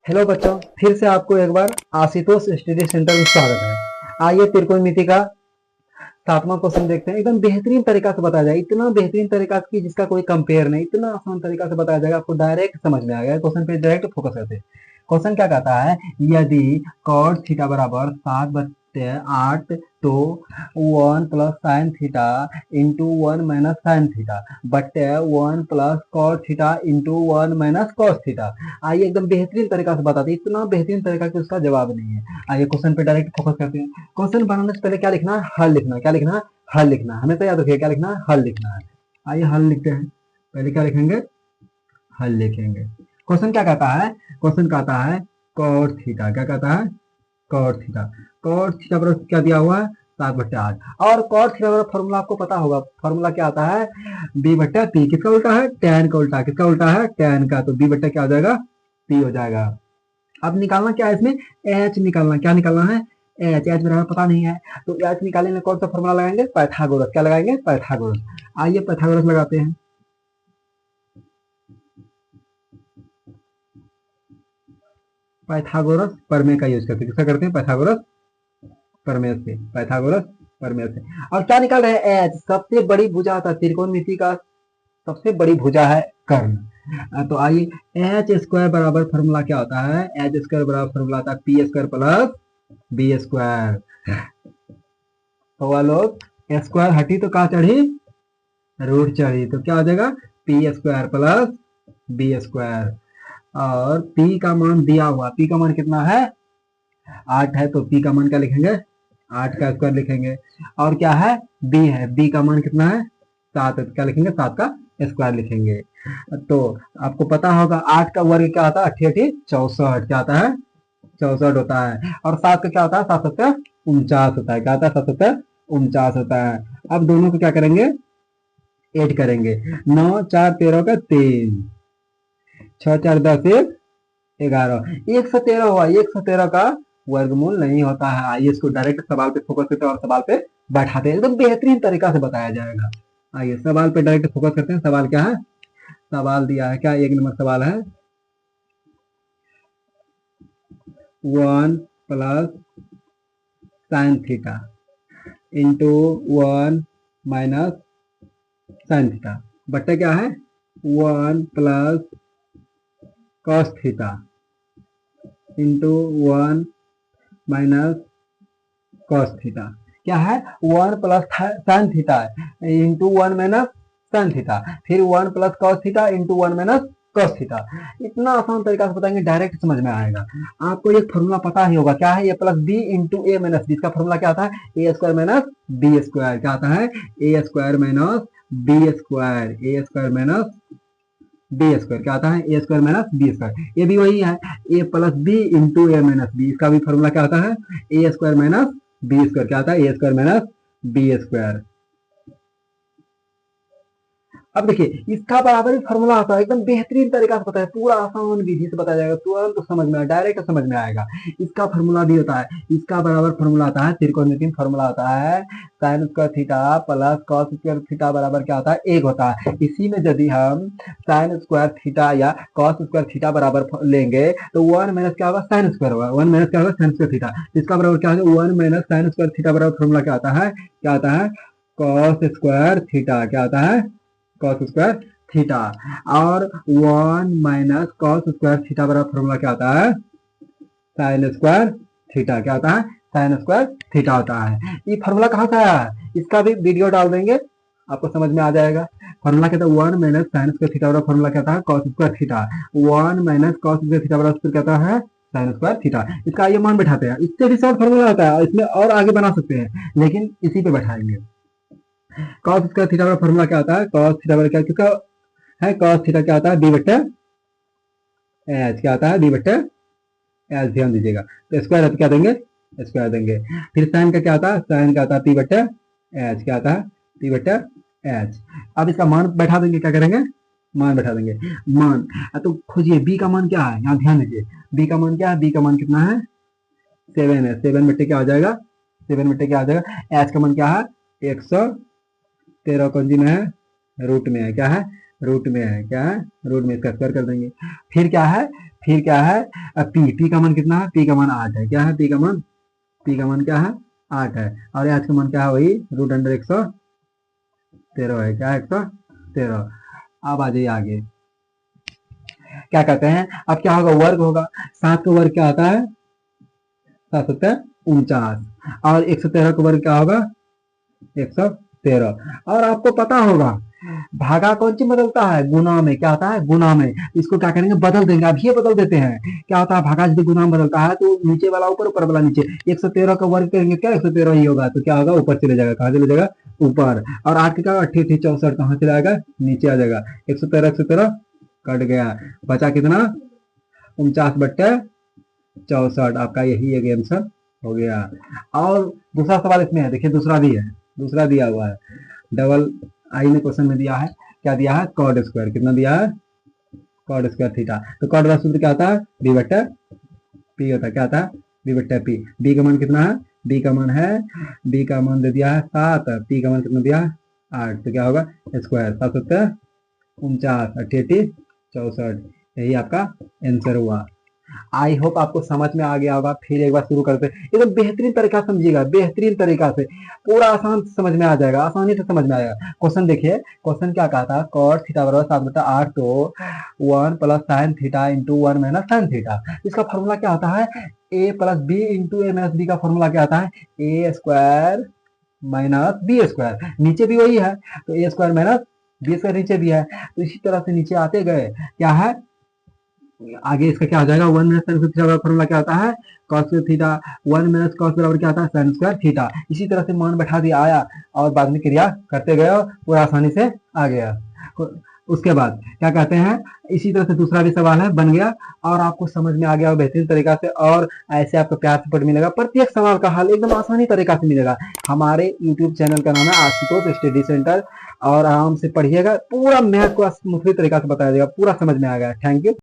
Hello बच्चों, फिर से आपको एक बार आशुतोष स्टडी सेंटर में स्वागत है। आइए त्रिकोणमिति का 7वां क्वेश्चन देखते हैं। एकदम बेहतरीन तरीका से बताया जाएगा, इतना बेहतरीन तरीका कि जिसका कोई कंपेयर नहीं, इतना आसान तरीका से बताया जाएगा, आपको डायरेक्ट समझ में आ गया। क्वेश्चन पे डायरेक्ट फोकस करते हैं। क्वेश्चन क्या कहता है, यदि cos थीटा बराबर 7/8 तो 1 plus sine theta into 1 minus sine theta बटे 1 plus cos theta into 1 minus cos theta. आइए एकदम बेहतरीन तरीका से बताते हैं, इतना बेहतरीन तरीका कि उसका जवाब नहीं है। आइए क्वेश्चन पे डायरेक्ट फोकस करते हैं। क्वेश्चन बनाने से पहले क्या लिखना है, हल लिखना है। क्या लिखना है, हल लिखना है। हमेशा याद रखिए क्या लिखना है, हल लिखना है। आइए हल लिखते हैं। पहले क्या लिखेंगे, हल लिखेंगे। क्वेश्चन क्या कहता है, क्वेश्चन कहता है cos थीटा। क्या कहता है, cos थीटा। cos थीटा बराबर क्या दिया हुआ है, 7/8। और cos थीटा बराबर फॉर्मूला आपको पता होगा, फॉर्मूला क्या आता है, b/p। किसका उल्टा है, tan का उल्टा। किसका उल्टा है, tan का। तो b/, क्या हो जाएगा, p हो जाएगा। अब निकालना क्या है इसमें, h निकालना। क्या निकालना है, h बराबर पता नहीं है, तो h निकालने में कौन सा फॉर्मूला लगाएंगे, पाइथागोरस। क्या लगाएंगे, पाइथागोरस। आइए पाइथागोरस लगाते हैं। पाइथागोरस प्रमेय का यूज करते हैं। किसका करते हैं, पाइथागोरस प्रमेय से। पाइथागोरस प्रमेय से। और क्या निकाल रहे हैं, एच। सबसे बड़ी भुजा था त्रिकोणमिति का, सबसे बड़ी भुजा है कर्ण। तो आइए एच स्क्वायर बराबर फॉर्मूला क्या होता है, एच स्क्वायर बराबर फॉर्मूला आता है p square plus b square. तो लोग स्क्वायर हटी तो क्या चढ़ी, रूट चढ़ी। तो क्या हो जाएगा, p square plus b square. और p का मान दिया हुआ, p का मान कितना है, 8 है। तो p का मान क्या लिखेंगे, 8 का स्क्वायर लिखेंगे। और क्या है, b है, b का मान कितना है, 7 है। क्या लिखेंगे, 7 का स्क्वायर लिखेंगे। तो आपको पता होगा 8 का वर्ग क्या होता है, 8 64। क्या आता है, 64 होता है। और 7 का क्या होता है, 7 49 होता है। क्या होता है, 749 होता है। अब दोनों को क्या करेंगे, ऐड करेंगे। 9 4 13 का 3, 6 4 10 11, 113 हुआ। 113 का वर्गमूल नहीं होता है। आइए इसको डायरेक्ट सवाल पे फोकस करते हैं और सवाल पे बैठाते हैं, एकदम बेहतरीन तरीका से बताया जाएगा। आइए सवाल पे डायरेक्ट फोकस करते हैं। सवाल क्या है, सवाल दिया है क्या, 1 नंबर सवाल है, 1 plus sine theta into 1 minus sine theta बट्टे क्या है, 1 plus cos theta into 1 minus cos theta. क्या है, 1 plus sine theta into 1 minus sine theta, फिर 1 plus cos theta into 1 minus cos theta. इतना आसान तरीका से बताएंगे, डायरेक्ट समझ में आएगा। आपको ये फॉर्मूला पता ही होगा, क्या है, ए प्लस बी इंटू ए माइनस बी। इसका फॉर्मूला क्या आता है, ए स्क्वायर माइनस बी स्क्वायर। क्या आता है, ए स्क्वायर माइनस बी स्क्वायर। ए स्क्वायर माइनस बी स्क्वायर क्या आता है, ए स्क्वायर माइनस बी स्क्वायर। ये भी वही है, ए प्लस बी इंटू ए माइनस बी। इसका भी फॉर्मूला क्या आता है, ए स्क्वायर माइनस बी स्क्वायर। क्या आता है, ए स्क्वायर माइनस बी स्क्वायर। अब देखिए इसका बराबर ही फॉर्मूला आता है, एकदम बेहतरीन तरीका से बताया, पूरा आसान विधि से बताया जाएगा, तुरंत तो समझ में आएगा, डायरेक्ट समझ में आएगा। इसका फॉर्मूला भी होता है, इसका बराबर फॉर्मूला आता है, त्रिकोणमिति फॉर्मूला होता है sine square theta plus cos square theta बराबर क्या होता है, 1 होता है। इसी में यदि हम साइन स्क्वायर थीटा या कॉस स्क्वायर थीटा बराबर लेंगे तो 1 माइनस क्या होगा, साइन स्क्वायर होगा। 1 माइनस क्या होगा, साइन स्क्वायर थीटा। इसका बराबर क्या होगा, 1 माइनस साइन स्क्वायर थीटा बराबर फॉर्मूला क्या आता है, क्या आता है, कॉस स्क्वायर थीटा। क्या आता है, कॉस स्क्वायर थीटा। और 1 माइनस कॉस स्क्वायर थीटा बराबर फॉर्मूला क्या आता है, साइन स्क्वायर थीटा। क्या होता है, साइन स्क्वायर थीटा होता है। ये फॉर्मूला कहाँ से आया है, इसका भी वीडियो डाल देंगे, आपको समझ में आ जाएगा। फॉर्मूला क्या था, 1 माइनस साइन स्क्वायर थीटा बराबर फॉर्मूला क्या था, cos square theta. 1 minus cos square theta बराबर क्या था है, साइन स्क्वायर थीटा। इसका ये मान बैठाते हैं, इससे भी शॉर्ट फॉर्मूला होता है, इसमें और आगे बना सकते हैं, लेकिन इसी पे बैठाएंगे। कॉस स्क्वायर थीटा का फॉर्मूला क्या आता है, कॉस थीटा बराबर क्या, किसका है, कॉस थीटा क्या आता है, बी बट्टे एच। क्या आता है, बी बट्टे एच। ध्यान दीजिएगा, तो स्क्वायर है तो क्या देंगे, स्क्वायर देंगे। फिर साइन का क्या आता है, साइन का आता है पी बट्टे एच। क्या आता है, पी बट्टे एच। अब इसका मान बैठा देंगे, क्या करेंगे, मान बैठा देंगे। मान तो खोजिए बी का मान क्या है, यहाँ ध्यान दीजिए, बी का मान क्या है, बी का मान कितना है, 7 है। 7 बट्टे क्या हो जाएगा, 7 बट्टे क्या आ जाएगा, एच का मान क्या है, 113 कौंजी में है, रूट में है। क्या है, रूट में है, क्या है, रूट में, इसका स्क्वायर कर देंगे। फिर क्या है, फिर क्या है, पी का मान कितना है, पी का मान 8 है, क्या है, पी का मान क्या है, 8 है, और आज का मान क्या है, वही रूट अंडर 113 है, क्या है, 113। अब आ जाइए आगे, क्या कहते हैं, अब क्या होगा, वर्ग होगा, 7 का वर्ग क्या आता है, 749, और 113 का वर्ग क्या होगा, 113। और आपको पता होगा भागा कौन सी बदलता है, गुना में, क्या होता है, गुना में। इसको क्या करेंगे, बदल देंगे, अब ये बदल देते हैं, क्या होता है, भागा यदि गुना में बदलता है तो नीचे वाला ऊपर, ऊपर वाला नीचे। 113 का वर्ग करेंगे, क्या 113 ही होगा, तो क्या होगा, ऊपर चले जाएगा, कहाँ चले जाएगा, ऊपर। और 8 का 88 64 कहाँ चले जाएगा, नीचे आ जाएगा। 113 कट गया, बचा कितना, 49/64। आपका यही एक आंसर हो गया। और दूसरा सवाल इसमें है, देखिए दूसरा भी है, दूसरा दिया हुआ है, डबल आई ने क्वेश्चन में दिया है, क्या दिया है, कॉड स्क्वायर, कितना दिया है, कॉड स्क्वायर थीटा। तो कॉड का सूत्र क्या होता है, बी बट्टा पी होता है, क्या होता है, बी बट्टा पी। बी का मान कितना है, बी का मान है, बी का मान दे दिया है 7, पी का मान कितना दिया है 8, तो क्या होगा, स्क्वायर 749 88 64, यही आपका आंसर हुआ। आई होप आपको समझ में आ गया होगा। फिर एक बार शुरू करते हैं, एकदम बेहतरीन तरीका समझिएगा, बेहतरीन तरीका से, पूरा आसान समझ में आ जाएगा, आसानी से समझ में आएगा। क्वेश्चन देखिए, क्वेश्चन क्या कहा था, कॉट थीटा बराबर 7/8, तो 1 plus sine theta into 1 minus sine theta. इसका फॉर्मूला क्या होता है, ए प्लस बी इंटू ए माइनस बी का फॉर्मूला क्या आता है, ए स्क्वायर माइनस बी स्क्वायर, नीचे भी वही है, तो ए स्क्वायर माइनस बी स्क्वायर नीचे भी है, तो इसी तरह से नीचे आते गए, क्या है, आगे इसका क्या हो जाएगा, 1 माइनस साइन थीटा का फॉर्मूला क्या होता है, कॉस थीटा, 1 माइनस कॉस बराबर क्या आता है, साइन स्क्वायर थीटा। इसी तरह से मान बैठा दिया, आया और बाद में क्रिया करते गए, पूरा आसानी से आ गया। उसके बाद क्या कहते हैं, इसी तरह से दूसरा भी सवाल है, बन गया, और आपको समझ में आ गया बेहतरीन तरीका से, और ऐसे आपको प्यार से पढ़ मिलेगा, प्रत्येक सवाल का हल एकदम आसानी तरीका से मिलेगा। हमारे यूट्यूब चैनल का नाम है आशुतोष स्टडी सेंटर, और आराम से पढ़िएगा, पूरा मैथ को स्मूथली तरीका से बताया जाएगा, पूरा समझ में आ गया। Thank you.